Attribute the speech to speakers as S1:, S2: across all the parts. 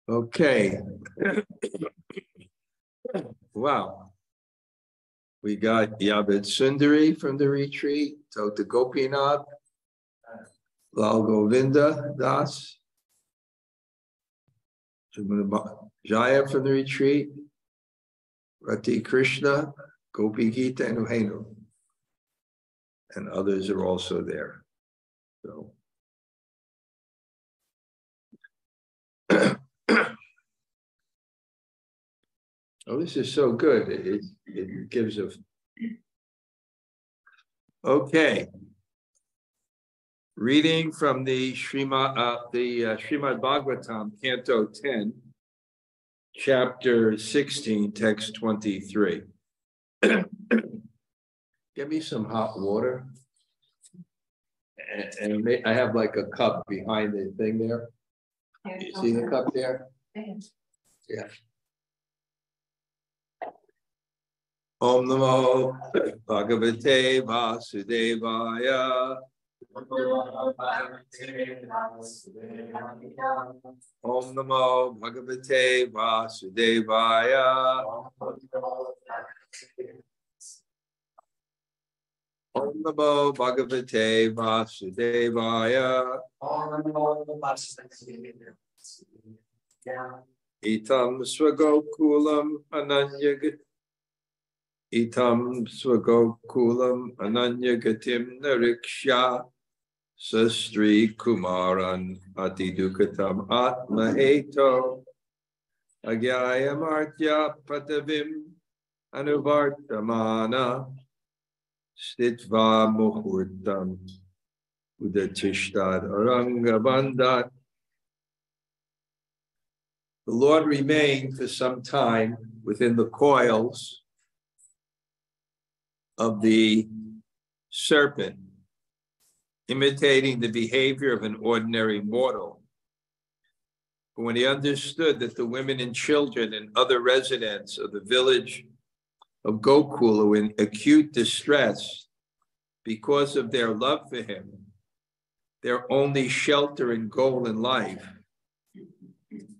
S1: Okay. Wow. We got Yabid Sundari from the retreat, Dr. Gopinath, Lal Govinda Das, Jaya from the retreat, Rati Krishna, Gopi Gita, and Uhenu. And others are also there. So. Oh, this is so good. It gives a... Okay. Reading from the Śrīmad-Bhāgavatam Canto 10, Chapter 16, Text 23. Give me some hot water. And I have like a cup behind the thing there. You see the cup there? Yeah. Om Namo Bhagavate Vasudevaya. Om Namo Bhagavate Vasudevaya. Om Namo Bhagavate Vasudevaya. Ittham sva-gokulam ananya-gatiṁ. Ittham sva-gokulam ananya-gatiṁ nirīkṣya sa-strī-kumāram ati-duḥkhitam ātma-hetoḥ ājñāya martya-padavīm anuvartamānaḥ sthitvā muhūrtam udatiṣṭhad uraṅga-bandhāt. The Lord remained for some time within the coils of the serpent, imitating the behavior of an ordinary mortal. But when he understood that the women and children and other residents of the village of Gokula were in acute distress because of their love for him, their only shelter and goal in life,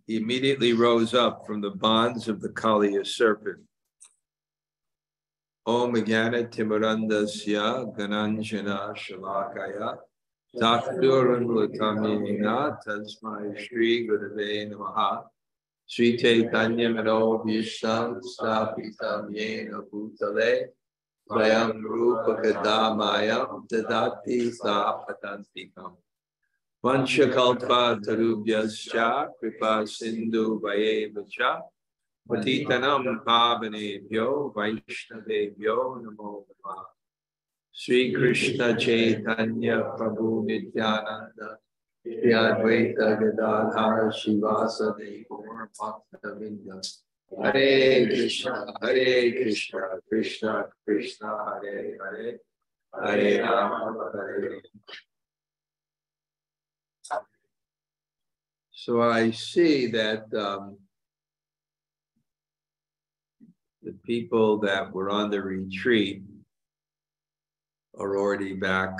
S1: he immediately rose up from the bonds of the Kāliya serpent. ātma-hetoḥ gananjana shalakaya tak-durun-latamina tasmai-shri-gurave namaha Sri-Chaitanya-mano-bhishtam sthapitam yena bhutale svayam rupa-kadamayam dadati sa-patantikam Vanchakalpa tarubhyascha kripa sindhu vayevacha patitanam pavanebhyo vaishnavebhyo namo namah. Sri Krishna Chaitanya Prabhu Nityananda Shri Advaita Gadadhara Shivasadi Gaur Bhakta-vrinda. Hare Krishna, Krishna Krishna, Hare Hare, Hare Rama, Hare Rama. So I see that the people that were on the retreat are already back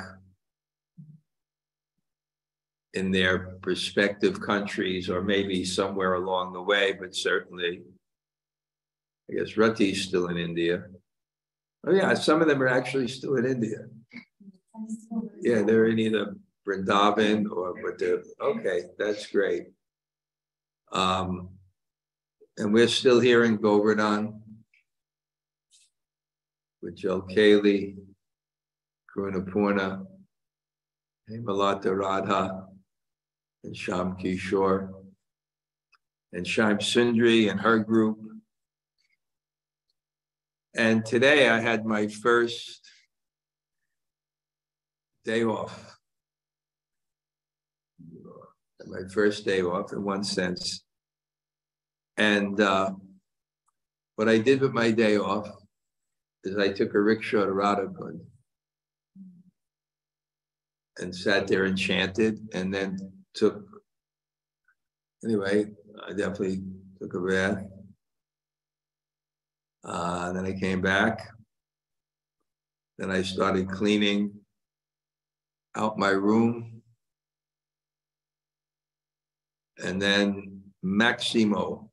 S1: in their respective countries, or maybe somewhere along the way, but certainly, I guess Rati's still in India. Oh yeah, some of them are actually still in India. Yeah, they're in either Vrindavan or, but they're, okay, that's great. And we're still here in Govardhan with Jalkali, Karunapurna, Hemalata Radha, and Sham Kishore, and Shyam Sundari and her group. And today I had my first day off. My first day off in one sense. And what I did with my day off is I took a rickshaw to Radhakund and sat there and chanted, and then anyway, I definitely took a bath. Then I came back. Then I started cleaning out my room. And then Maximo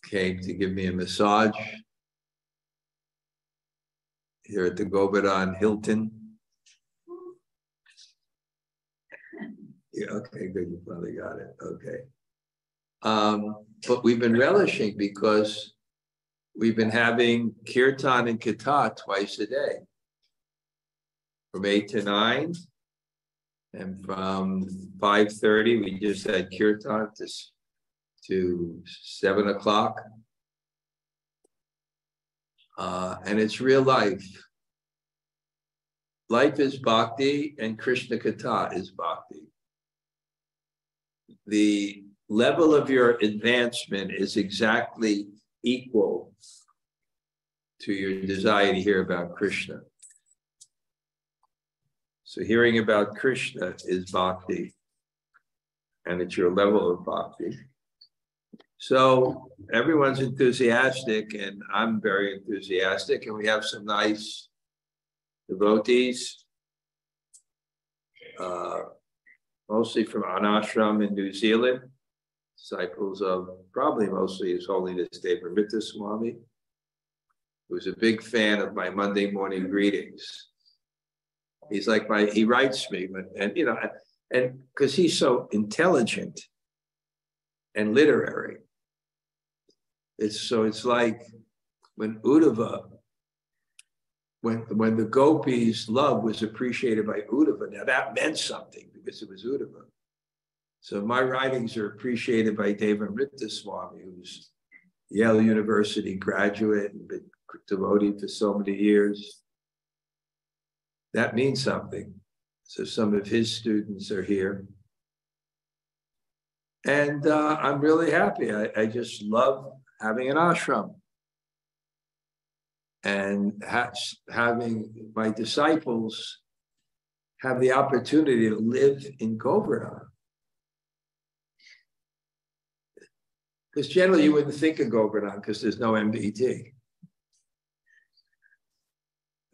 S1: came to give me a massage here at the Govardhan Hilton. Yeah, okay, good, you finally got it, okay. But we've been relishing because we've been having kirtan and katha twice a day, from 8 to 9, and from 5:30 we just had kirtan to 7 o'clock. And it's real life. Life is bhakti and Krishna-katha is bhakti. The level of your advancement is exactly equal to your desire to hear about Krishna. So hearing about Krishna is bhakti, and it's your level of bhakti. So everyone's enthusiastic, and I'm very enthusiastic, and we have some nice devotees, mostly from an ashram in New Zealand, disciples of probably mostly His Holiness Dhanurdhara Swami, who's a big fan of my Monday morning greetings. He's like he writes me, and you know, and because he's so intelligent and literary. It's like when Uddhava, when the gopis' love was appreciated by Uddhava, now that meant something because it was Uddhava. So my writings are appreciated by Dhanurdhara Swami, who's Yale University graduate and been devotee for so many years. That means something. So some of his students are here. And I'm really happy. I just love having an ashram and having my disciples have the opportunity to live in Govardhan. Because generally you wouldn't think of Govardhan because there's no MBT.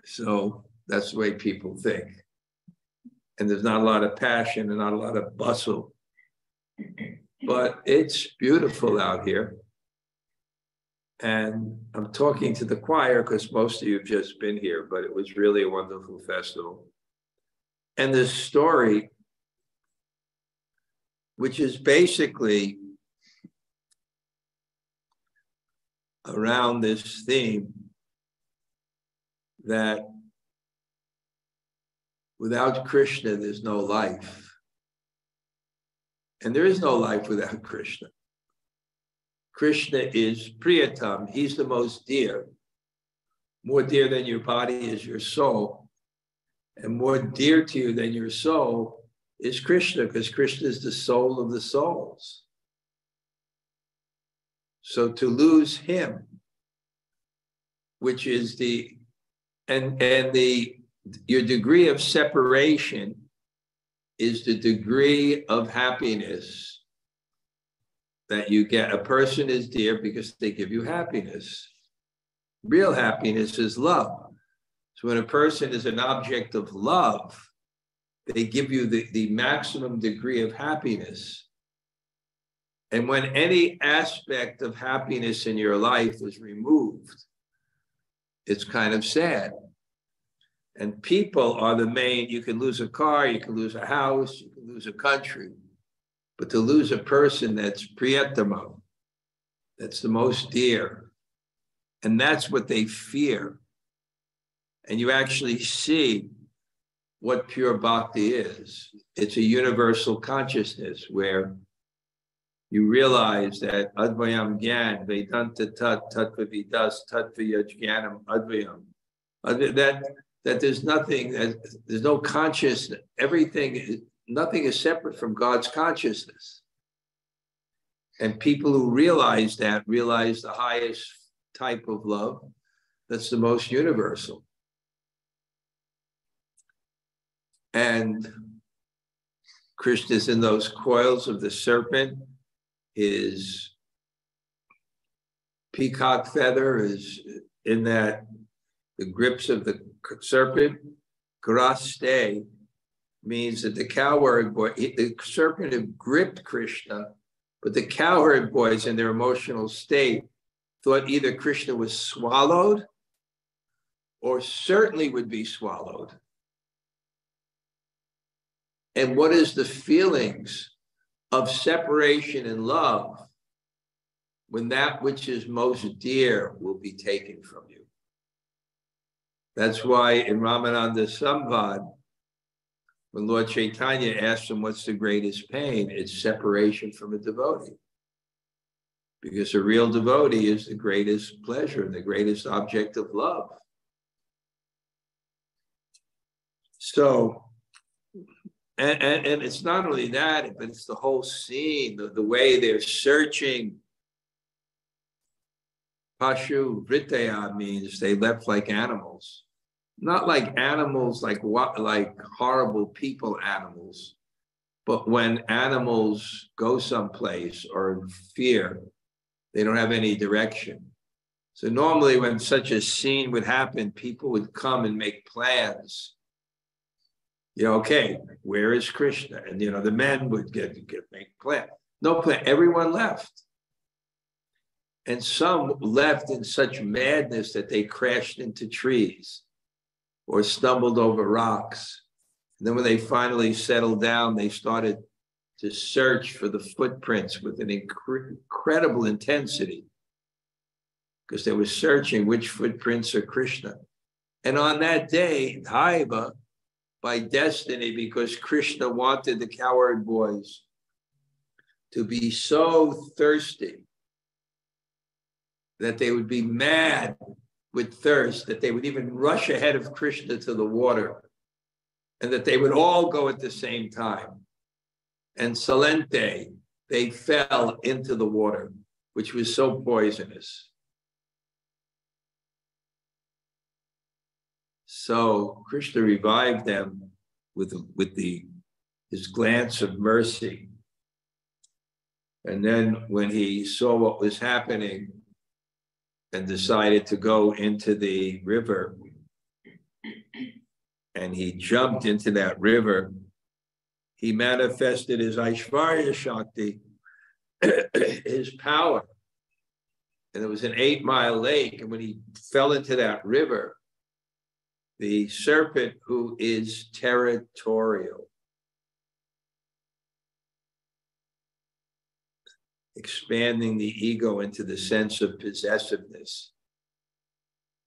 S1: So that's the way people think. And there's not a lot of passion and not a lot of bustle. But it's beautiful out here. And I'm talking to the choir because most of you have just been here, but it was really a wonderful festival. And this story, which is basically around this theme that without Krishna, there's no life. And there is no life without Krishna. Krishna is priyatam. He's the most dear. More dear than your body is your soul. And more dear to you than your soul is Krishna, because Krishna is the soul of the souls. So to lose him, which is your degree of separation is the degree of happiness that you get. A person is dear because they give you happiness. Real happiness is love. So when a person is an object of love, they give you the maximum degree of happiness. And when any aspect of happiness in your life is removed, it's kind of sad. And people are the main. You can lose a car, you can lose a house, you can lose a country. But to lose a person that's priyatama, that's the most dear, and that's what they fear. And you actually see what pure bhakti is. It's a universal consciousness where you realize that advayam gyan, vedanta tat, tattva vidas, tattva yajnanam advayam. That there's nothing, there's no consciousness, nothing is separate from God's consciousness. And people who realize that, realize the highest type of love, that's the most universal. And Krishna is in those coils of the serpent. His peacock feather is in the grips of the serpent. Graste means that the serpent had gripped Krishna But the cowherd boys in their emotional state thought either Krishna was swallowed or certainly would be swallowed. And what is the feelings of separation and love when that which is most dear will be taken from you? That's why in Ramananda Samvad, when Lord Chaitanya asked him what's the greatest pain, it's separation from a devotee. Because a real devotee is the greatest pleasure and the greatest object of love. So, and it's not only that, but it's the whole scene, the way they're searching. Pashu Vritaya means they left like animals. Not like animals, like horrible people animals, but when animals go someplace or in fear, they don't have any direction. So normally when such a scene would happen, people would come and make plans. Okay, where is Krishna? And the men would make plans. No plan, everyone left. And some left in such madness that they crashed into trees or stumbled over rocks. And then when they finally settled down, they started to search for the footprints with an incredible intensity, because they were searching which footprints are Krishna. And on that day, Dhaiva, by destiny, because Krishna wanted the cowherd boys to be so thirsty that they would be mad with thirst, that they would even rush ahead of Krishna to the water, and that they would all go at the same time. And Salente, they fell into the water, which was so poisonous. So Krishna revived them with his glance of mercy. And then when he saw what was happening and decided to go into the river, and he jumped into that river, he manifested his Aishvarya Shakti, his power. And it was an 8-mile lake. And when he fell into that river, the serpent, who is territorial, expanding the ego into the sense of possessiveness.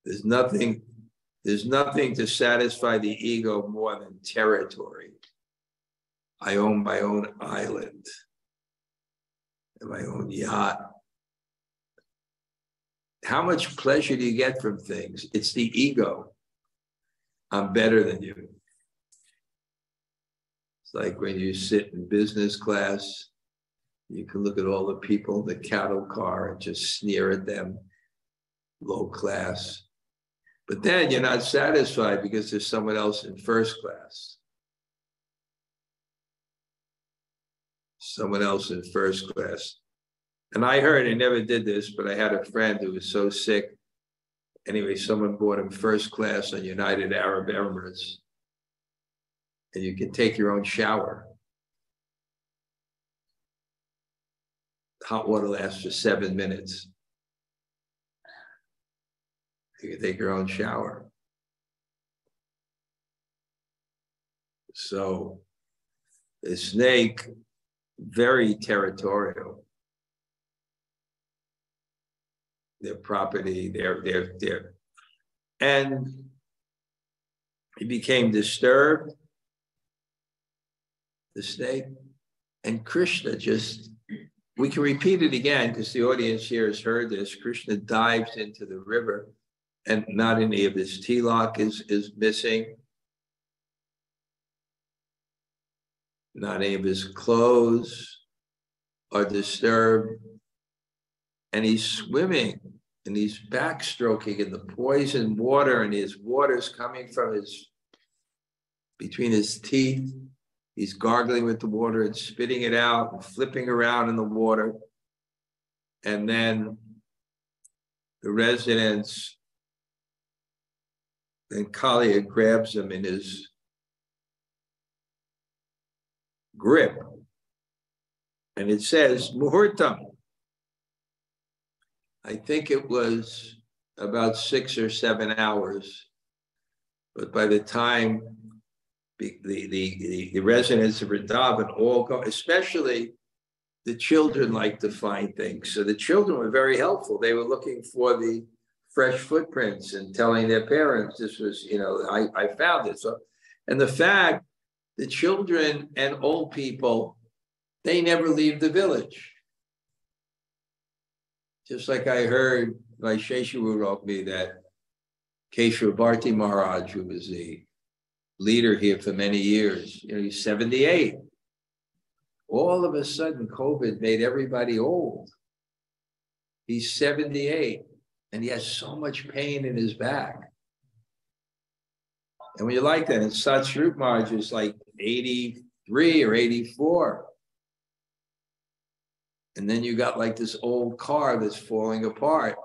S1: There's nothing to satisfy the ego more than territory. I own my own island and my own yacht. How much pleasure do you get from things? It's the ego. I'm better than you. It's like when you sit in business class, you can look at all the people in the cattle car and just sneer at them, low class. But then you're not satisfied because there's someone else in first class. Someone else in first class. And I heard, I never did this, but I had a friend who was so sick. Anyway, someone bought him first class on United Arab Emirates. And you can take your own shower. Hot water lasts for 7 minutes. You can take your own shower. So the snake, very territorial. Their property, their. And he became disturbed, the snake. And Krishna just, we can repeat it again because the audience here has heard this. Krishna dives into the river and not any of his tilak is missing. Not any of his clothes are disturbed. And he's swimming and he's backstroking in the poisoned water, and his water's coming from between his teeth. He's gargling with the water and spitting it out and flipping around in the water. And then the residents, then Kāliya grabs him in his grip And it says, muhūrtam. I think it was about 6 or 7 hours. But by the time the residents of Vrindavan all go, especially the children like to find things. So the children were very helpful. They were looking for the fresh footprints and telling their parents, this was, I found it. So, and the fact the children and old people, they never leave the village. Just like I heard by Sheshavu wrote me that Keshava Bharti Maharaj, who was the leader here for many years, he's 78. All of a sudden, COVID made everybody old. He's 78, and he has so much pain in his back. And when you like that, and Satsvarup Maharaj is like 83 or 84. And then you got like this old car that's falling apart,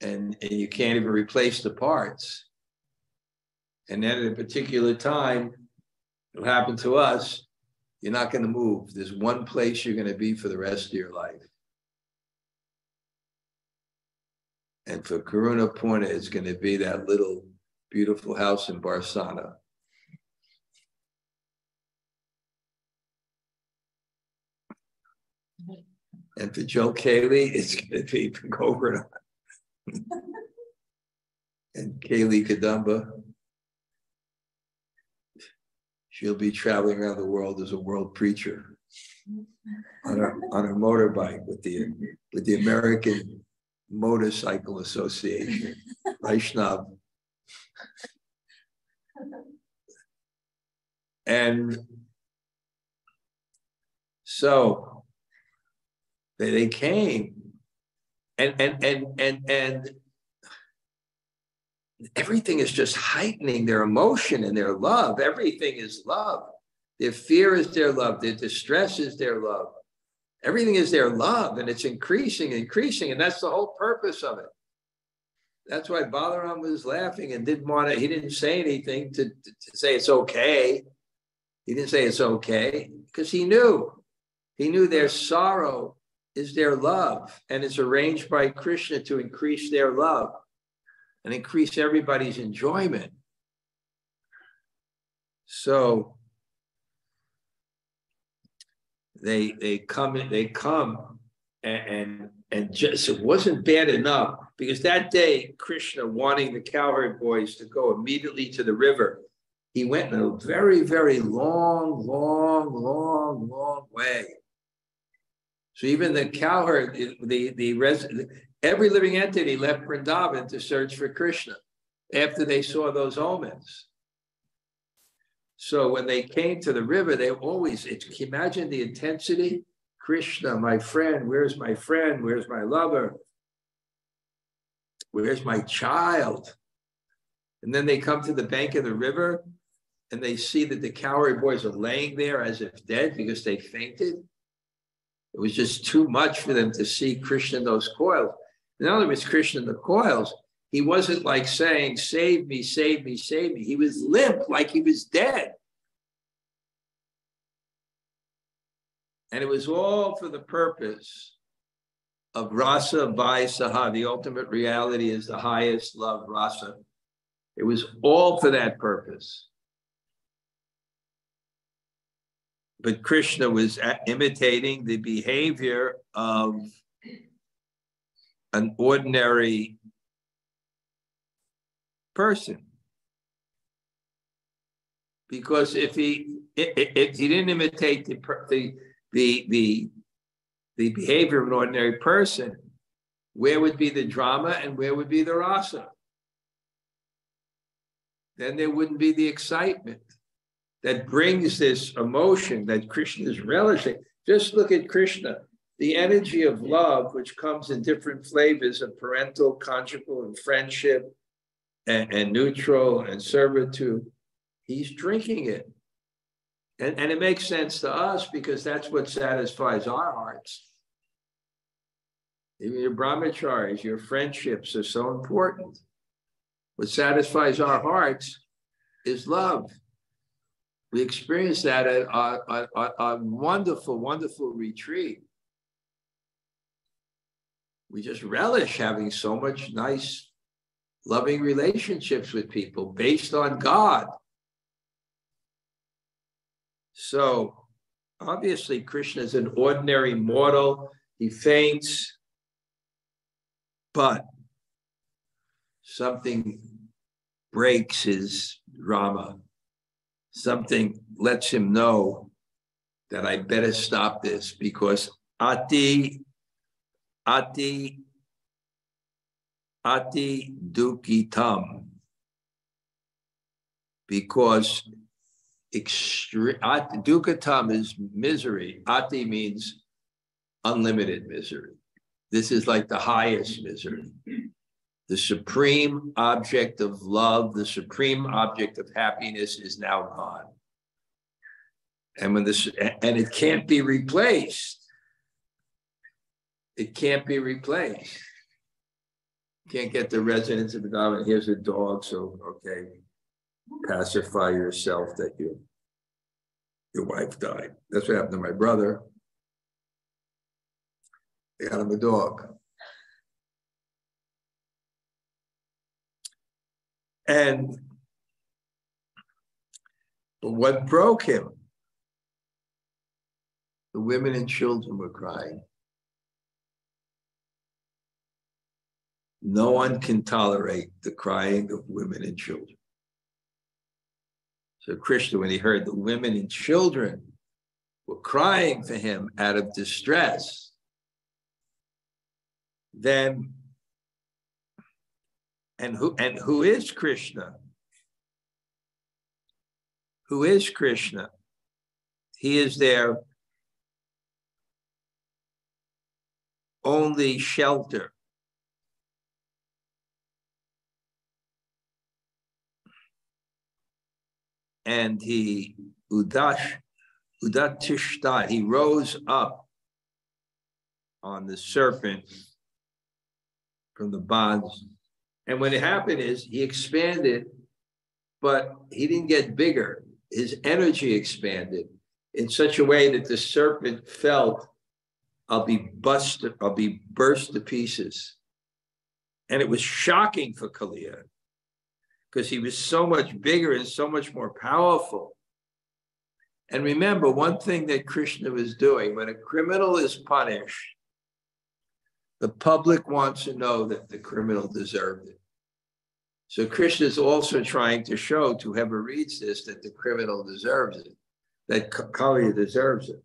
S1: and you can't even replace the parts. And then at a particular time, what happened to us, you're not going to move. There's one place you're going to be for the rest of your life. And for Karuna Purna, it's going to be that little beautiful house in Barsana. And for Joe Kaylee, it's going to be Gokula. And Kaylee Kadamba, she'll be traveling around the world as a world preacher on a motorbike with the American Motorcycle Association, Vaishnav. And so they came, and everything is just heightening their emotion and their love. Everything is love. Their fear is their love. Their distress is their love. Everything is their love, and it's increasing, and that's the whole purpose of it. That's why Balaram was laughing and he didn't say anything to say it's okay. He didn't say it's okay because he knew their sorrow is their love, and it's arranged by Krishna to increase their love and increase everybody's enjoyment. So they come and just, it wasn't bad enough, because that day Krishna, wanting the cowherd boys to go immediately to the river, he went in a very, very long way. So even the cowherd, every living entity left Vrindavan to search for Krishna after they saw those omens. So when they came to the river, they always, can you imagine the intensity? Krishna, my friend, where's my friend? Where's my lover? Where's my child? And then they come to the bank of the river and they see that the cowherd boys are laying there as if dead because they fainted. It was just too much for them to see Krishna in those coils. In other words, Krishna in the coils, he wasn't like saying, save me, save me, save me. He was limp, like he was dead. And it was all for the purpose of rasa vai saha. The ultimate reality is the highest love, rasa. It was all for that purpose. But Krishna was imitating the behavior of an ordinary person. Because if he didn't imitate the behavior of an ordinary person, where would be the drama and where would be the rasa? Then there wouldn't be the excitement that brings this emotion that Krishna is relishing. Just look at Krishna, the energy of love, which comes in different flavors of parental, conjugal, and friendship, and neutral, and servitude. He's drinking it. And it makes sense to us because that's what satisfies our hearts. Even your brahmacharis, your friendships are so important. What satisfies our hearts is love. We experienced that at our wonderful, wonderful retreat. We just relish having so much nice, loving relationships with people based on God. So obviously Krishna is an ordinary mortal. He faints, but something breaks his drama. Something lets him know that I better stop this, because ati-duḥkhitam, because dukkhatam is misery. Ati means unlimited misery. This is like the highest misery. The supreme object of love, the supreme object of happiness is now gone. And it can't be replaced. It can't be replaced. Can't get the residents of the Vrindavan. Here's a dog, so okay, pacify yourself that your wife died. That's what happened to my brother. They got him a dog. And what broke him? The women and children were crying. No one can tolerate the crying of women and children. So Krishna, when he heard the women and children were crying for him out of distress, then, and who is Krishna? Who is Krishna? He is their only shelter. And he, udatiṣṭhad, he rose up on the serpent from the bonds. And what happened is he expanded, but he didn't get bigger. His energy expanded in such a way that the serpent felt, I'll be burst to pieces. And it was shocking for Kāliya, because he was so much bigger and so much more powerful. And remember, one thing that Krishna was doing, when a criminal is punished, the public wants to know that the criminal deserved it. So Krishna is also trying to show to whoever reads this that the criminal deserves it, that Kāliya deserves it.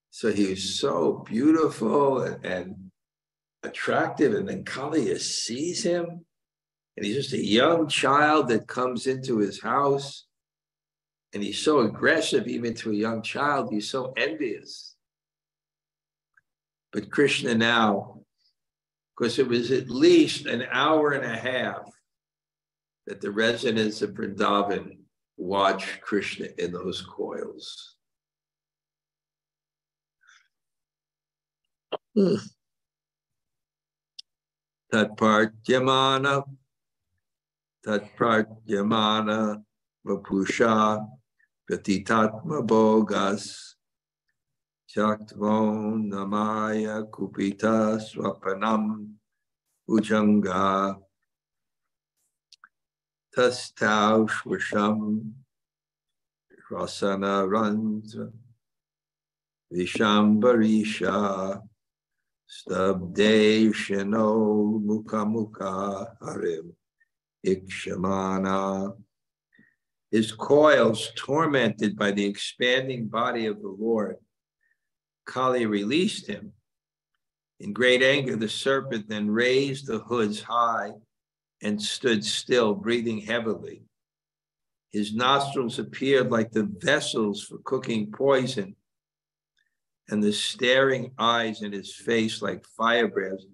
S1: So he was so beautiful and attractive, and then Kāliya sees him, and he's just a young child that comes into his house, and he's so aggressive even to a young child. He's so envious. But Krishna now, because it was at least an hour and a half that the residents of Vrindavan watched Krishna in those coils. Tatpratyamana vapusha pratitatma bogas Chaktvon namaya kupita swapanam ujanga tastau shvasham rasana randra vishambarisha stabde shino mukha harim ikshamana. His coils, tormented by the expanding body of the Lord, Kāliya released him. In great anger, the serpent then raised the hoods high and stood still, breathing heavily. His nostrils appeared like the vessels for cooking poison, and the staring eyes in his face like firebrands.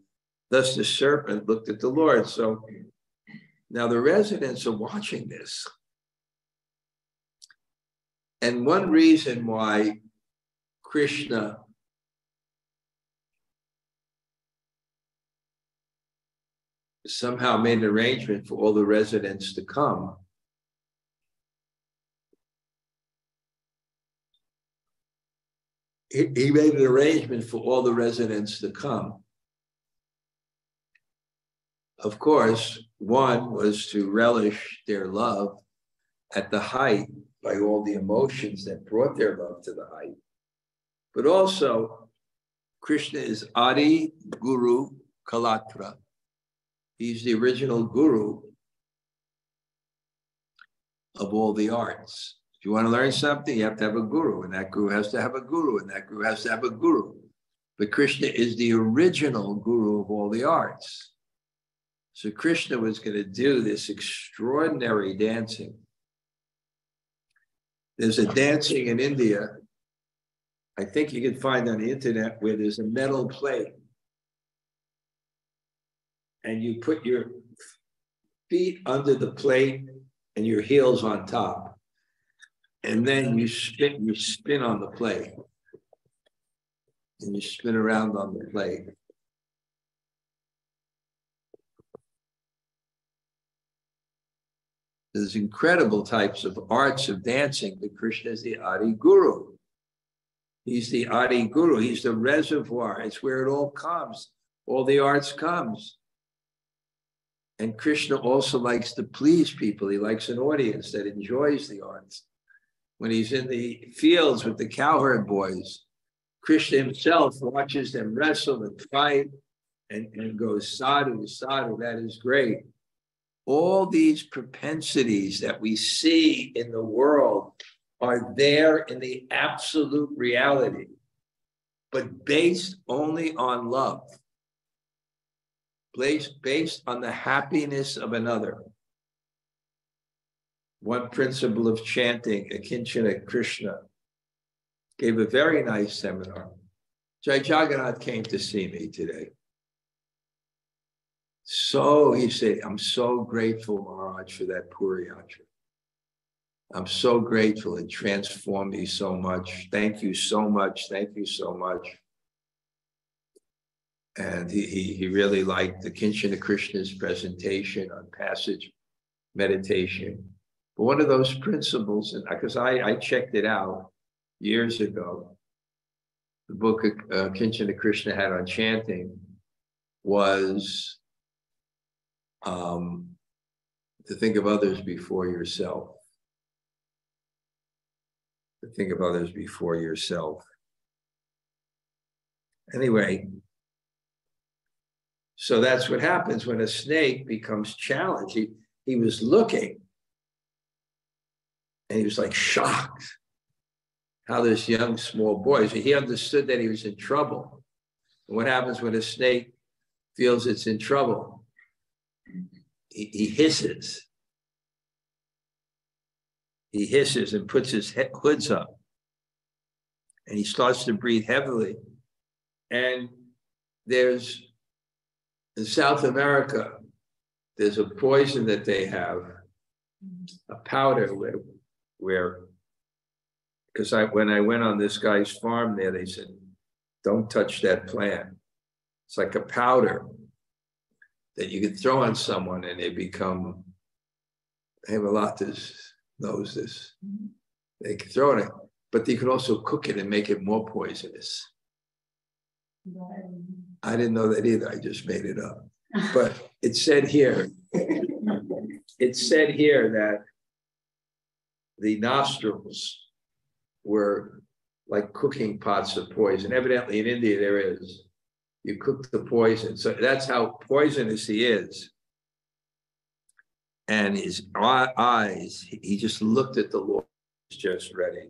S1: Thus the serpent looked at the Lord. So now the residents are watching this. And one reason why Krishna somehow made an arrangement for all the residents to come he made an arrangement for all the residents to come. Of course, one was to relish their love at the height by all the emotions that brought their love to the height. But also, Krishna is Adi Guru Kalatra. He's the original guru of all the arts. If you want to learn something, you have to have a guru, and that guru has to have a guru, and that guru has to have a guru. But Krishna is the original guru of all the arts. So Krishna was going to do this extraordinary dancing. There's a dancing in India, I think you can find on the internet, where there's a metal plate. And you put your feet under the plate and your heels on top. And then you spin on the plate. And you spin around on the plate. There's incredible types of arts of dancing, but Krishna is the Adi Guru. He's the Adi Guru. He's the reservoir. It's where it all comes. All the arts comes. And Krishna also likes to please people. He likes an audience that enjoys the arts. When he's in the fields with the cowherd boys, Krishna himself watches them wrestle and fight and goes, sadhu, sadhu, that is great. All these propensities that we see in the world are there in the absolute reality, but based only on love, based on the happiness of another. One principle of chanting, Akinchana Krishna, gave a very nice seminar. Jai Jagannath came to see me today. So he said, I'm so grateful, Maharaj, for that Puri Yatra. I'm so grateful. It transformed me so much. Thank you so much. Thank you so much. And he really liked the Kinshana Krishna's presentation on passage meditation. But one of those principles, and because I checked it out years ago, the book Kinshana Krishna had on chanting was to think of others before yourself. To think of others before yourself. Anyway, so that's what happens when a snake becomes challenged. He was looking, and he was like shocked how this young small boy, so he understood that he was in trouble. And what happens when a snake feels it's in trouble? He hisses. He hisses and puts his hoods up. And he starts to breathe heavily. And there's, in South America, there's a poison that they have, a powder where because when I went on this guy's farm there, they said, don't touch that plant. It's like a powder that you can throw on someone and they become, Hemalatas knows this. They can throw it, but you can also cook it and make it more poisonous. I didn't know that either. I just made it up. But it said here that the nostrils were like cooking pots of poison. Evidently in India there is. You cook the poison. So that's how poisonous he is. And his eyes, he just looked at the Lord, just ready.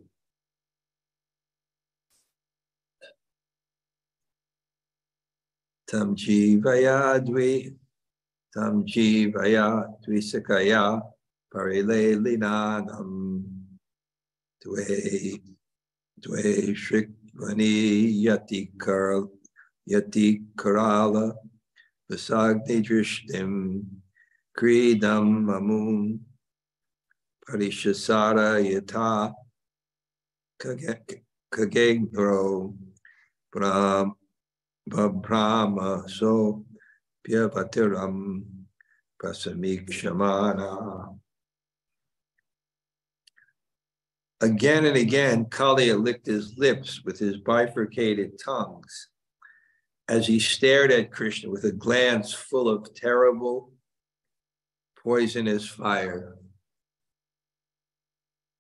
S1: Tam jivaya dvisakaya parile linanam dve shrikvani yati karala vasagni drishtim kridam amun parishasara yata kagegro brahma so pyavatiram prasamikshamana. Again and again, Kāliya licked his lips with his bifurcated tongues as he stared at Krishna with a glance full of terrible, poisonous fire.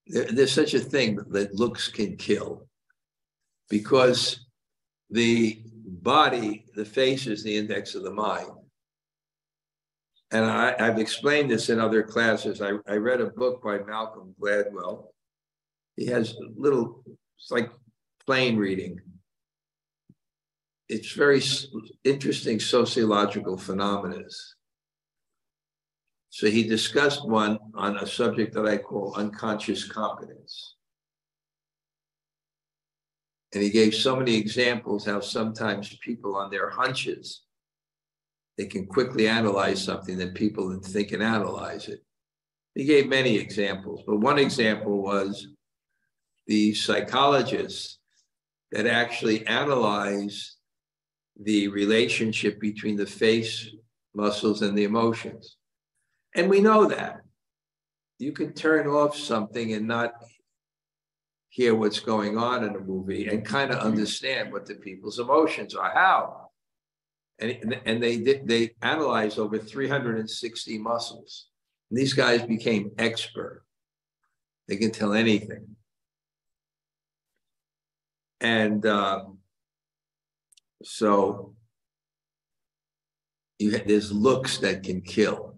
S1: There's such a thing that looks can kill, because the body, the face, is the index of the mind. And I've explained this in other classes. I read a book by Malcolm Gladwell. He has little, it's like plain reading. It's very interesting sociological phenomena. So he discussed one on a subject that I call unconscious competence. And he gave so many examples how sometimes people on their hunches, they can quickly analyze something that people that think and analyze it. He gave many examples, but one example was the psychologists that actually analyze the relationship between the face muscles and the emotions. And we know that. You can turn off something and not hear what's going on in a movie and kind of understand what the people's emotions are. How? And they analyzed over 360 muscles. And these guys became expert. They can tell anything. And so there's looks that can kill.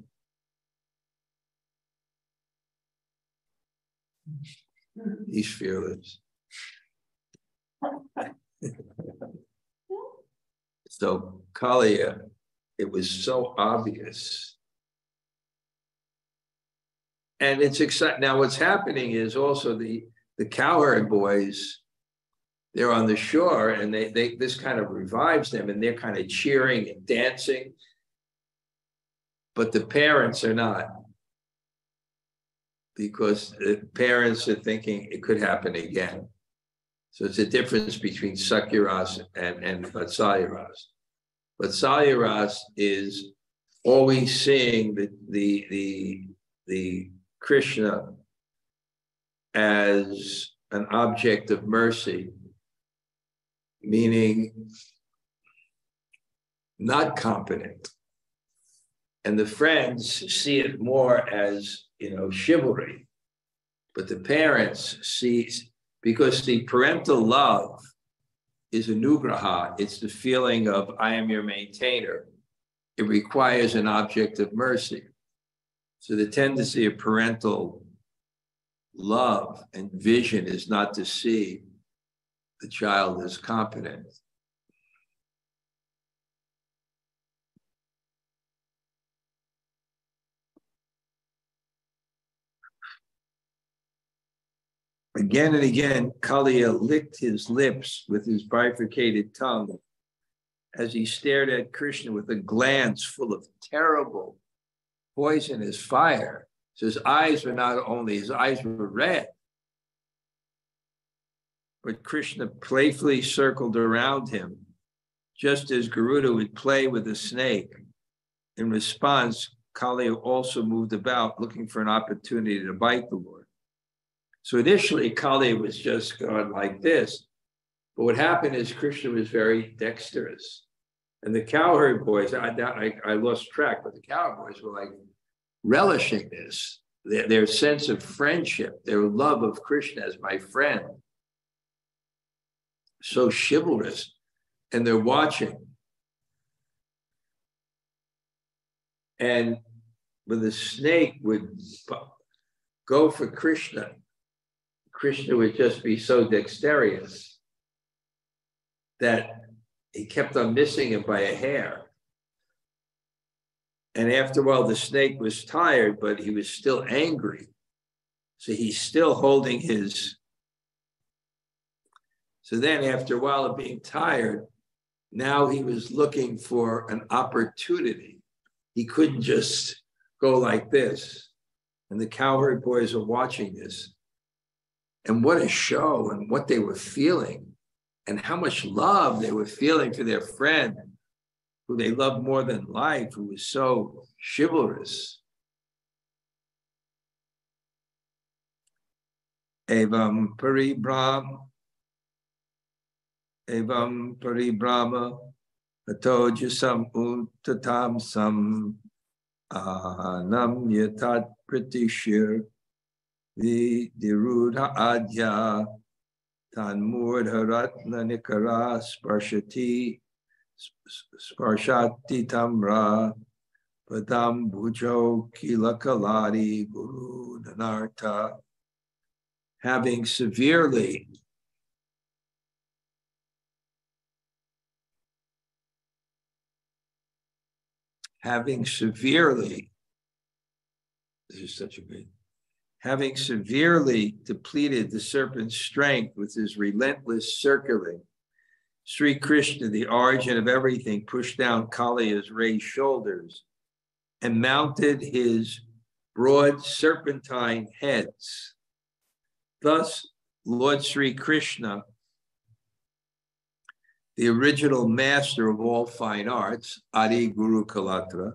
S1: He's fearless. So Kāliya, it was so obvious. And it's exciting. Now what's happening is also the cowherd boys, they're on the shore, and this kind of revives them, and they're kind of cheering and dancing. But the parents are not, because the parents are thinking it could happen again. So it's a difference between Sakya-rasa and Vatsalya-rasa. Vatsalya-rasa is always seeing the Krishna as an object of mercy, meaning not competent. And the friends see it more as, chivalry. But the parents see, because the parental love is anugraha, it's the feeling of, I am your maintainer. It requires an object of mercy. So the tendency of parental love and vision is not to see the child as competent. Again and again, Kāliya licked his lips with his bifurcated tongue as he stared at Krishna with a glance full of terrible, poisonous fire. So his eyes were red. But Krishna playfully circled around him, just as Garuda would play with a snake. In response, Kāliya also moved about, looking for an opportunity to bite the Lord. So initially, Kāliya was just going like this. But what happened is Krishna was very dexterous. And the cowherd boys, I lost track, but the cowherd boys were like relishing this, their sense of friendship, their love of Krishna as my friend. So chivalrous. And they're watching. And when the snake would go for Krishna, Krishna would just be so dexterous that he kept on missing him by a hair. And after a while, the snake was tired, but he was still angry. So he's still holding his. So then after a while of being tired, now he was looking for an opportunity. He couldn't just go like this. And the cowherd boys are watching this. And what a show, and what they were feeling, and how much love they were feeling for their friend, who they loved more than life, who was so chivalrous. evam paribrahma atojasam uttatam sam ananya-gatiṁ pratishir vidirudha adya tanmurdharatna nikara sparshati tamra padam bhujo kilakalari guru nanartha. Having severely depleted the serpent's strength with his relentless circling, Sri Krishna, the origin of everything, pushed down Kāliya's raised shoulders and mounted his broad serpentine heads. Thus, Lord Sri Krishna, the original master of all fine arts, Adi Guru Kalatra,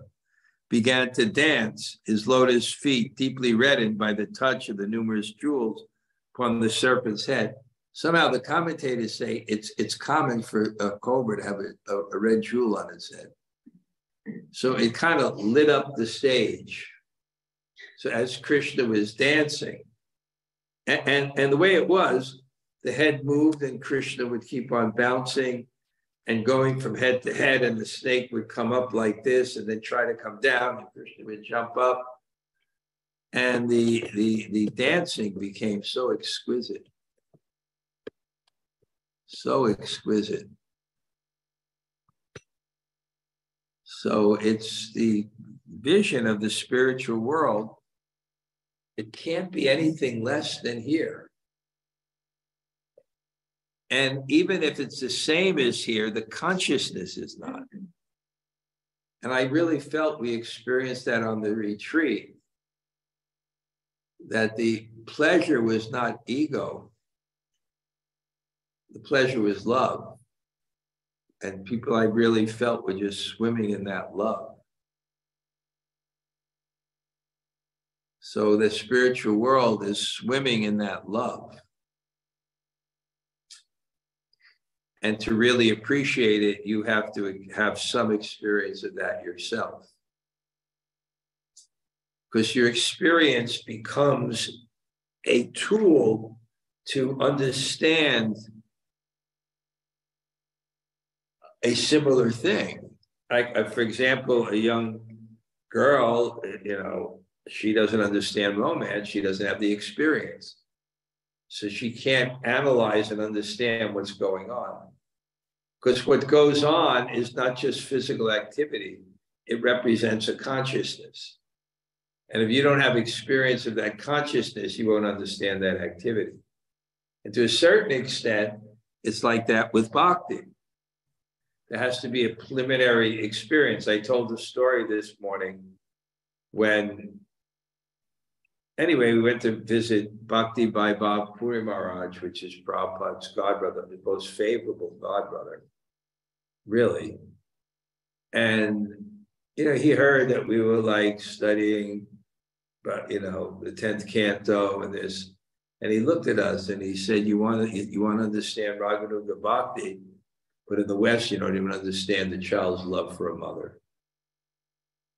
S1: began to dance, his lotus feet deeply reddened by the touch of the numerous jewels upon the serpent's head. Somehow the commentators say it's common for a cobra to have a red jewel on its head. So it kind of lit up the stage. So as Krishna was dancing, and the way it was, the head moved and Krishna would keep on bouncing and going from head to head, and the snake would come up like this and then try to come down, and Krishna would jump up. And the dancing became so exquisite. So exquisite. So it's the vision of the spiritual world. It can't be anything less than here. And even if it's the same as here, the consciousness is not. And I really felt we experienced that on the retreat, that the pleasure was not ego. The pleasure was love. And people I really felt were just swimming in that love. So the spiritual world is swimming in that love. And to really appreciate it, you have to have some experience of that yourself. Because your experience becomes a tool to understand a similar thing. Like, for example, a young girl, she doesn't understand romance. She doesn't have the experience. So she can't analyze and understand what's going on. Because what goes on is not just physical activity. It represents a consciousness. And if you don't have experience of that consciousness, you won't understand that activity. And to a certain extent, it's like that with bhakti. There has to be a preliminary experience. I told the story this morning when, anyway, we went to visit Bhakti Vaibhav Puri Maharaj, which is Prabhupada's godbrother, the most favorable godbrother, really. And, he heard that we were like studying, the 10th canto and this, and he looked at us and he said, you want to understand Raganuga Bhakti, but in the West, you don't even understand the child's love for a mother.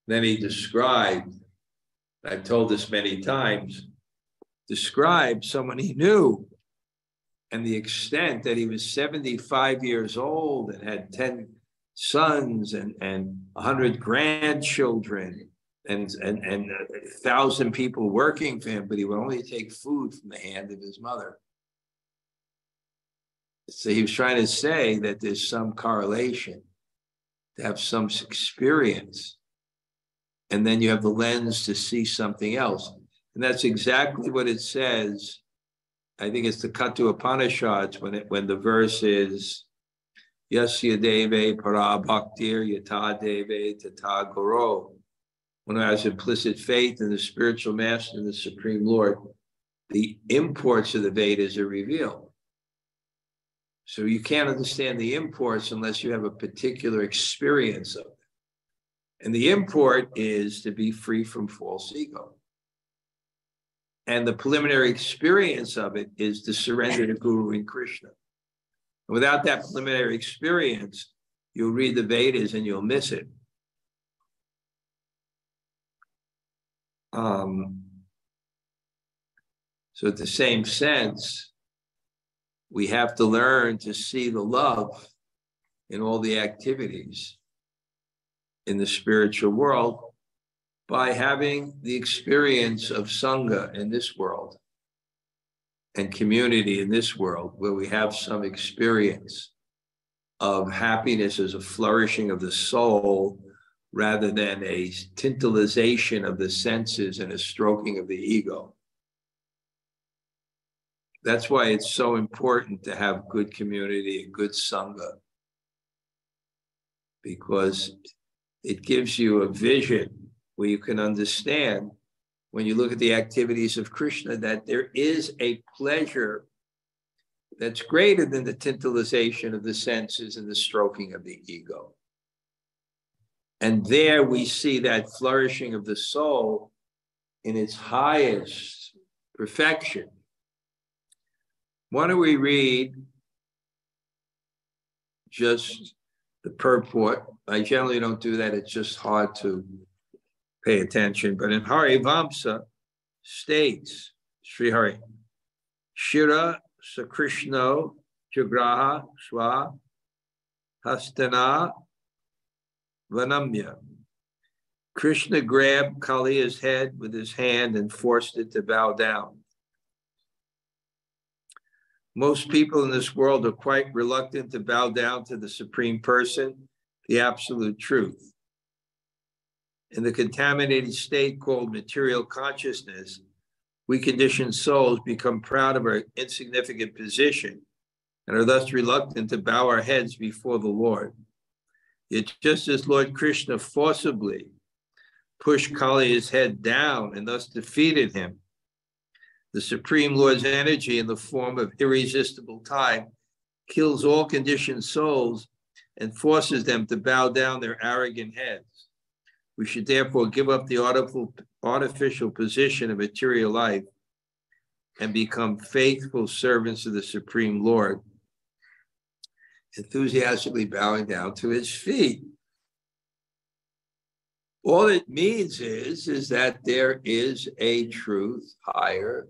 S1: Then he described, I've told this many times, described someone he knew and the extent that he was 75 years old and had 10 sons and 100 grandchildren and 1,000 people working for him, but he would only take food from the hand of his mother. So he was trying to say that there's some correlation, to have some experience, and then you have the lens to see something else. And that's exactly what it says. I think it's the Katha Upanishads when the verse is, Yasya deve para bhaktir yata deve tata guru. When I has implicit faith in the spiritual master and the Supreme Lord, the imports of the Vedas are revealed. So you can't understand the imports unless you have a particular experience of it. And the import is to be free from false ego. And the preliminary experience of it is to surrender to Guru and Krishna. Without that preliminary experience, you'll read the Vedas and you'll miss it. So at the same sense, we have to learn to see the love in all the activities in the spiritual world by having the experience of Sanga in this world and community in this world, where we have some experience of happiness as a flourishing of the soul rather than a tantalization of the senses and a stroking of the ego. That's why it's so important to have good community and good Sangha, because it gives you a vision where you can understand, when you look at the activities of Krishna, that there is a pleasure that's greater than the tantalization of the senses and the stroking of the ego. And there we see that flourishing of the soul in its highest perfection. Why don't we read just the purport? I generally don't do that. It's just hard to pay attention. But in Harivamsa states, Sri Hari, Shira Sakrishno Jagraha Swa Hastana Vanamya. Krishna grabbed Kāliya's head with his hand and forced it to bow down. Most people in this world are quite reluctant to bow down to the Supreme Person, the Absolute Truth. In the contaminated state called material consciousness, we conditioned souls become proud of our insignificant position and are thus reluctant to bow our heads before the Lord. Yet just as Lord Krishna forcibly pushed Kāliya's head down and thus defeated him, the Supreme Lord's energy in the form of irresistible time kills all conditioned souls and forces them to bow down their arrogant heads. We should therefore give up the artificial position of material life and become faithful servants of the Supreme Lord, enthusiastically bowing down to his feet. All it means is that there is a truth higher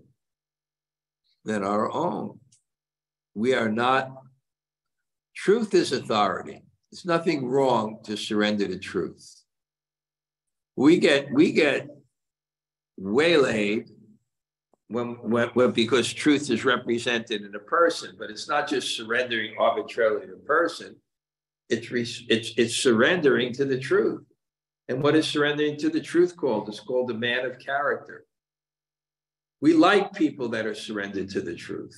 S1: than our own. We are not, truth is authority. There's nothing wrong to surrender to truth. We get waylaid when because truth is represented in a person, but it's not just surrendering arbitrarily to a person. It's surrendering to the truth. And what is surrendering to the truth called? It's called a man of character. We like people that are surrendered to the truth.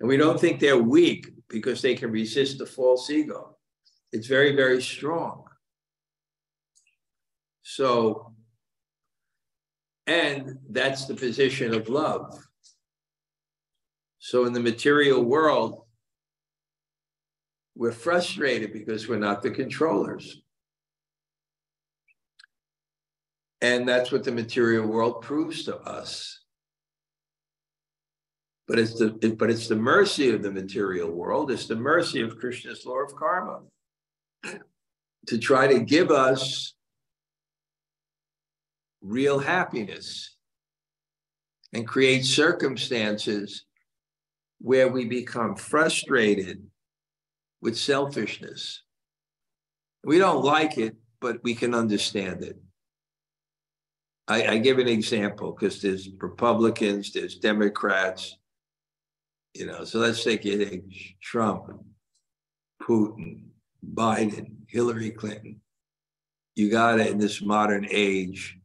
S1: And we don't think they're weak because they can resist the false ego. It's very, very strong. So, and that's the position of love. So in the material world, we're frustrated because we're not the controllers. And that's what the material world proves to us. But it's the mercy of the material world. It's the mercy of Krishna's law of karma to try to give us real happiness and create circumstances where we become frustrated with selfishness. We don't like it, but we can understand it. I give an example because there's Republicans, there's Democrats, so let's take Trump, Putin, Biden, Hillary Clinton. You gotta, in this modern age,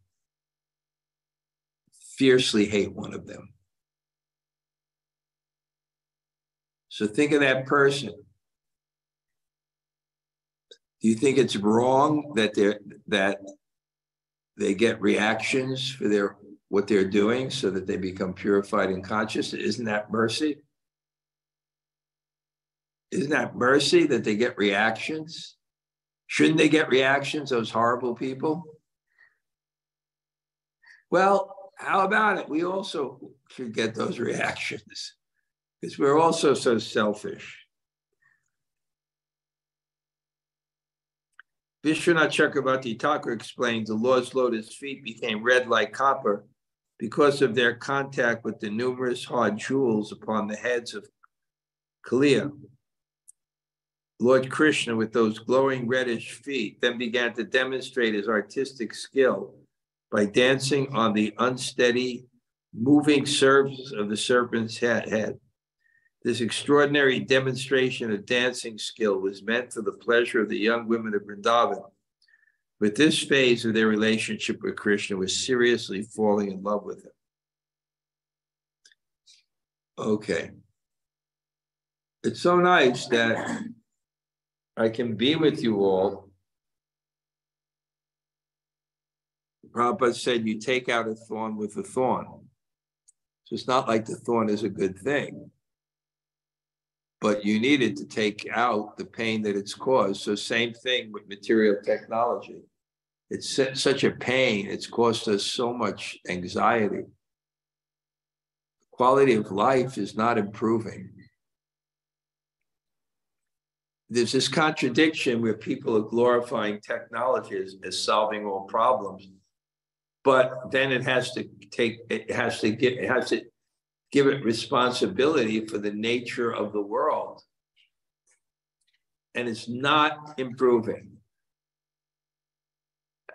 S1: fiercely hate one of them. So think of that person. Do you think it's wrong that they get reactions for what they're doing so that they become purified and conscious? Isn't that mercy? Isn't that mercy that they get reactions? Shouldn't they get reactions, those horrible people? Well, How about it? We also should get those reactions because we're also so selfish. Vishwanath Chakravarti Thakur explains the Lord's lotus feet became red like copper because of their contact with the numerous hard jewels upon the heads of Kāliya. Lord Krishna, with those glowing reddish feet, then began to demonstrate his artistic skill by dancing on the unsteady, moving surface of the serpent's head. This extraordinary demonstration of dancing skill was meant for the pleasure of the young women of Vrindavan. But this phase of their relationship with Krishna was seriously falling in love with him. Okay. It's so nice that I can be with you all. Prabhupada said you take out a thorn with a thorn. So it's not like the thorn is a good thing, but you needed to take out the pain that it's caused. So same thing with material technology. It's such a pain. It's caused us so much anxiety. Quality of life is not improving. There's this contradiction where people are glorifying technology as solving all problems, but then it has to give it responsibility for the nature of the world. And it's not improving.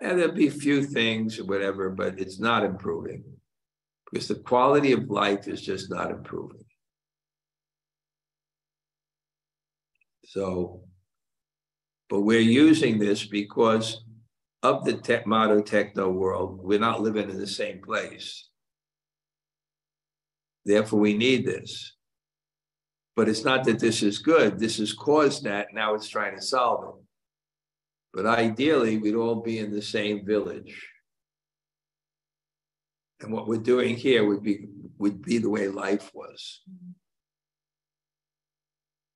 S1: And there'll be a few things or whatever, but it's not improving because the quality of life is just not improving. So, but we're using this because of the modern techno world. We're not living in the same place. Therefore, we need this. But it's not that this is good. This has caused that. Now it's trying to solve it. But ideally, we'd all be in the same village. And what we're doing here would be the way life was.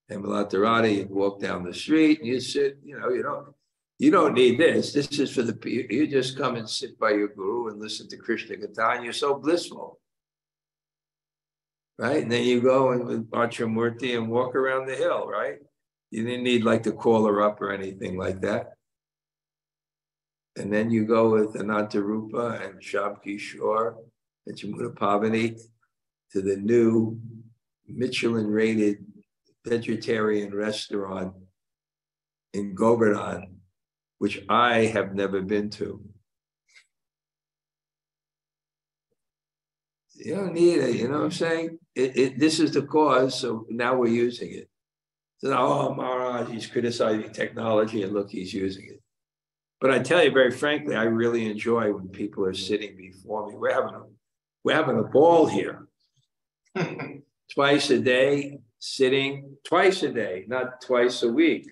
S1: And Radha, you walk down the street and you sit, you don't need this. This is for the people. You just come and sit by your guru and listen to Krishna-katha, and you're so blissful. Right? And then you go and with Murti and walk around the hill, right? You didn't need like to call her up or anything like that. And then you go with Ananta-rupa and Sham Kishore and Jamuna Pavani to the new Michelin-rated vegetarian restaurant in Govardhan, which I have never been to. You don't need it, you know what I'm saying? This is the cause, so now we're using it. So now, oh, Maharaj, he's criticizing technology, and look, he's using it. But I tell you very frankly, I really enjoy when people are sitting before me. We're having a ball here. Twice a day, sitting, twice a day, not twice a week.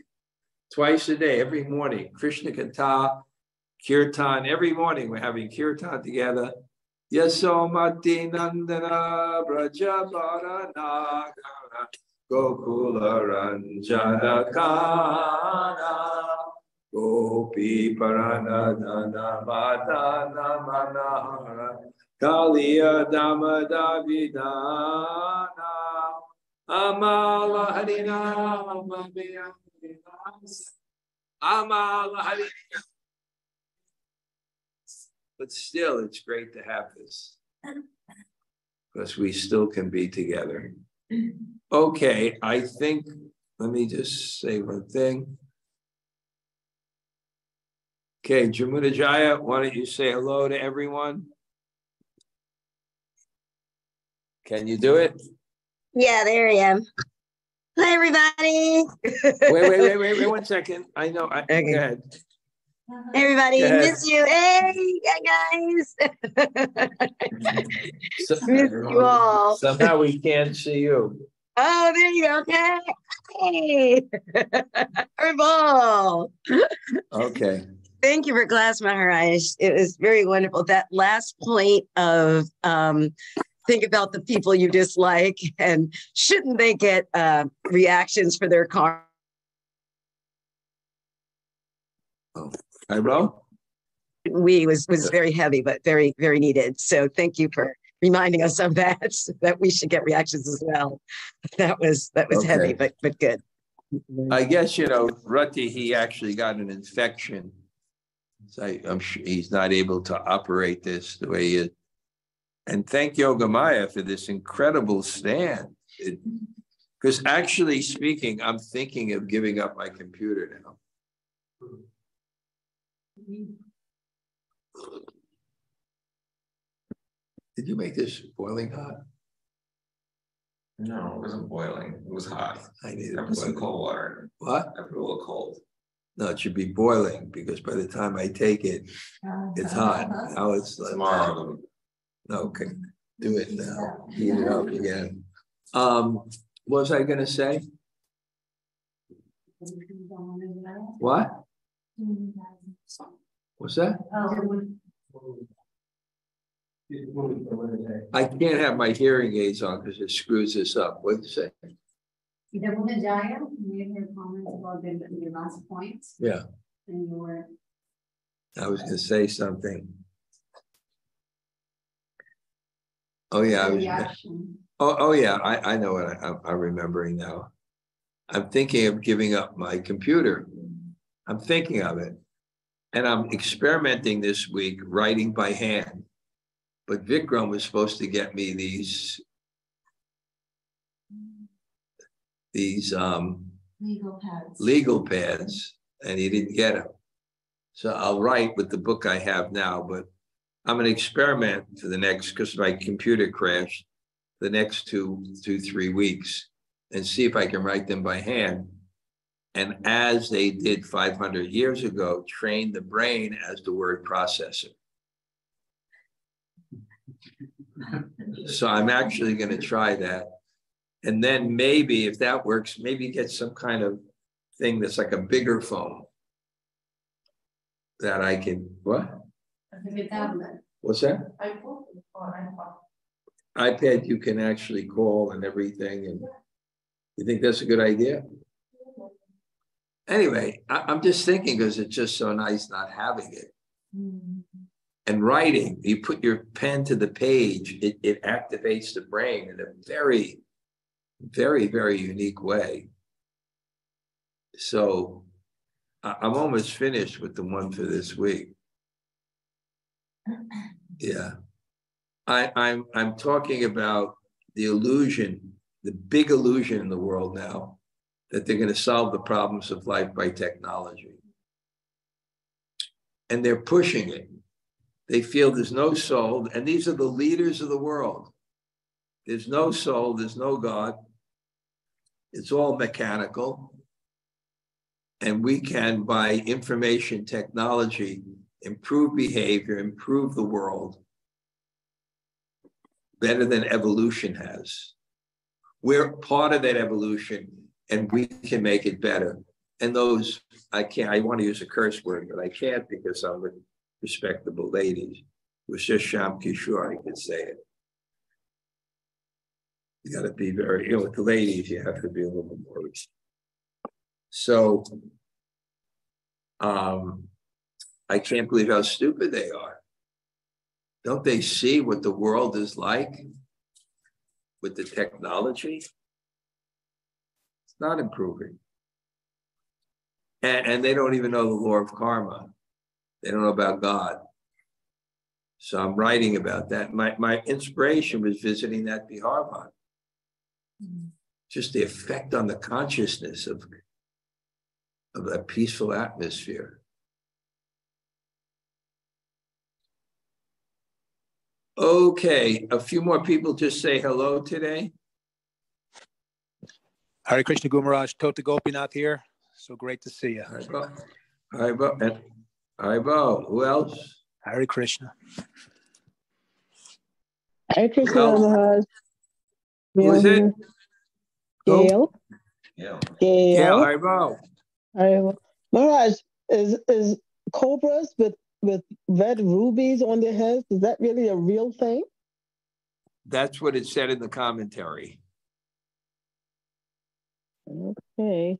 S1: Twice a day, every morning. Krishna-katha, kirtan, every morning we're having kirtan together. Yasomati nandana brajabharana Gokula ranjana kana Gopi paranadana madana manahara Kāliya damada vidana Amala harina Amala harina. But still, it's great to have this because we still can be together. Okay, I think, let me just say one thing. Okay, Jamuna Jaya, why don't you say hello to everyone? Can you do it?
S2: Yeah, there I am. Hi, everybody.
S1: Wait 1 second. I know. Okay. Go ahead.
S2: Hey, everybody, miss you. Hey, guys. Miss you all.
S1: Somehow we can't see you.
S2: Oh, there you go. Okay. Herbal.
S1: Okay.
S2: Thank you for class, Maharaj. It was very wonderful. That last point of think about the people you dislike and shouldn't they get reactions for their karma?
S1: Oh. Hi, bro.
S2: We was very heavy, but very, very needed. So thank you for reminding us of that, that we should get reactions as well. That was
S1: Okay.
S2: heavy, but good.
S1: I guess, Rati, he actually got an infection. So I'm sure he's not able to operate this the way he is. And thank Yogamaya for this incredible stand. Because actually speaking, I'm thinking of giving up my computer now. Did you make this boiling hot?
S3: No, it wasn't boiling. It was hot.
S1: I need
S3: I put some cold water.
S1: What?
S3: I put a little cold.
S1: No, it should be boiling because by the time I take it, it's hot. Now it's like
S3: Tomorrow.
S1: okay, do it now. Heat it up again. What was I gonna say? What? What's that? I can't have my hearing aids on because it screws this up. What did you say?
S4: Ājñāya made her comments about the last point.
S1: Yeah.
S4: And you were.
S1: I was gonna say something. Oh yeah, Oh yeah, I know what I'm remembering now. I'm thinking of giving up my computer. I'm thinking of it. And I'm experimenting this week, writing by hand. But Vikram was supposed to get me these legal pads, and he didn't get them. So I'll write with the book I have now, but I'm going to experiment for the next, because my computer crashed, the next 3 weeks, and see if I can write them by hand. And as they did 500 years ago, train the brain as the word processor. So I'm actually going to try that. And then maybe if that works, maybe get some kind of thing that's like a bigger phone that I can, what? What's that? iPad you can actually call and everything. And you think that's a good idea? Anyway, I'm just thinking because it's just so nice not having it. And writing, you put your pen to the page, it activates the brain in a very, very, very unique way. So I'm almost finished with the one for this week. Yeah. I'm talking about the illusion, the big illusion in the world now, that they're going to solve the problems of life by technology. And they're pushing it. They feel there's no soul, and these are the leaders of the world. There's no soul, there's no God. It's all mechanical. And we can, by information technology, improve behavior, improve the world better than evolution has. We're part of that evolution, and we can make it better. And those, I want to use a curse word, but I can't because I'm with respectable ladies. It was just Sham Kishore, I could say it. You got to be very, with the ladies, you have to be a little more. So, I can't believe how stupid they are. Don't they see what the world is like with the technology? It's not improving. And they don't even know the law of karma. They don't know about God. So I'm writing about that. My inspiration was visiting that Bihar Bhatt. Just the effect on the consciousness of a peaceful atmosphere. Okay, a few more people just say hello today.
S5: Hare Krishna Gumaraj, Tota Gopinath here. So great to see you.
S1: Haribo. Who else?
S5: Hare Krishna.
S6: Hare Krishna Maharaj.
S1: Who is it?
S6: Gail.
S3: Yeah.
S6: Gail.
S1: Haribo.
S6: Maharaj, is cobras with red rubies on their heads, is that really a real thing?
S1: That's what it said in the commentary.
S6: Okay.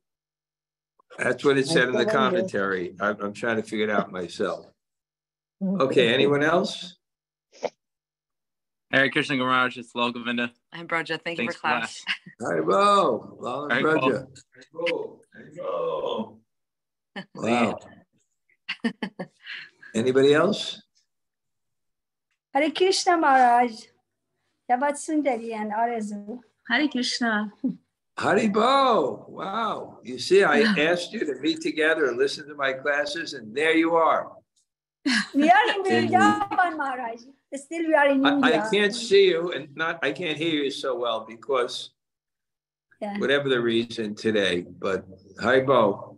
S1: That's what it said in the commentary. I'm trying to figure it out myself. Okay, anyone else?
S7: Hare Krishna Garaj, it's Lal Govinda.
S8: I'm Braja. Thank you
S7: Thanks
S8: for class.
S1: Haribo, Lal and
S7: Haribo.
S1: Braja. Haribo. Wow. Anybody else?
S9: Hare Krishna Maharaj. Yavat Sundari and Arazu.
S8: Hare Krishna.
S1: Haribo. Wow. You see, I asked you to meet together and listen to my classes, and there you are.
S9: We are in Vrindavan, Maharaj. Still we are in India.
S1: I can't see you and I can't hear you so well because whatever the reason today, but Haribo.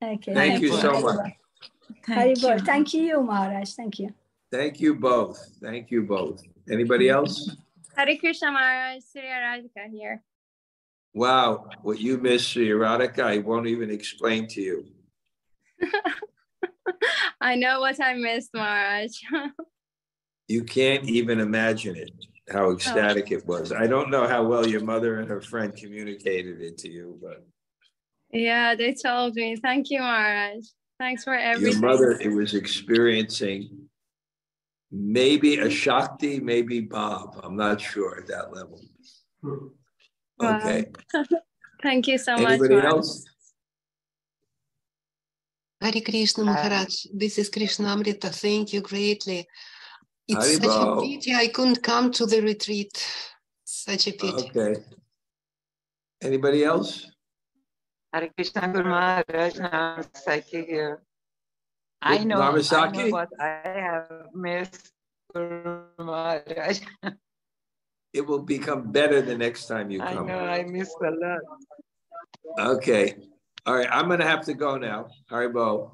S9: Okay.
S1: Thank you so much.
S9: Haribo. Thank you, Maharaj. Thank you.
S1: Thank you both. Thank you both. Anybody else?
S10: Hare Krishna Maharaj, Sri Radhika here.
S1: Wow, what you missed, Sri Radhika, I won't even explain to you.
S10: I know what I missed, Maharaj.
S1: You can't even imagine it, how ecstatic it was. I don't know how well your mother and her friend communicated it to you, but.
S10: Yeah, they told me. Thank you, Maharaj. Thanks for everything.
S1: Your mother, it was experiencing maybe a Shakti, maybe Bob. I'm not sure at that level. Okay.
S10: Wow. Thank you so much.
S1: Anybody
S10: Maharaj.
S1: else?
S11: Hare Krishna Maharaj, this is Krishnamrita. Thank you greatly. It's such
S1: Haribo.
S11: a pity I couldn't come to the retreat. Such a pity.
S1: Okay. Anybody else?
S12: Hare Krishna Guru Maharaj, Namasaki here. I know what I have missed, Guru Maharaj.
S1: It will become better the next time you come.
S12: I know, I missed a lot.
S1: Okay. All right, I'm going to have to go now. Haribo.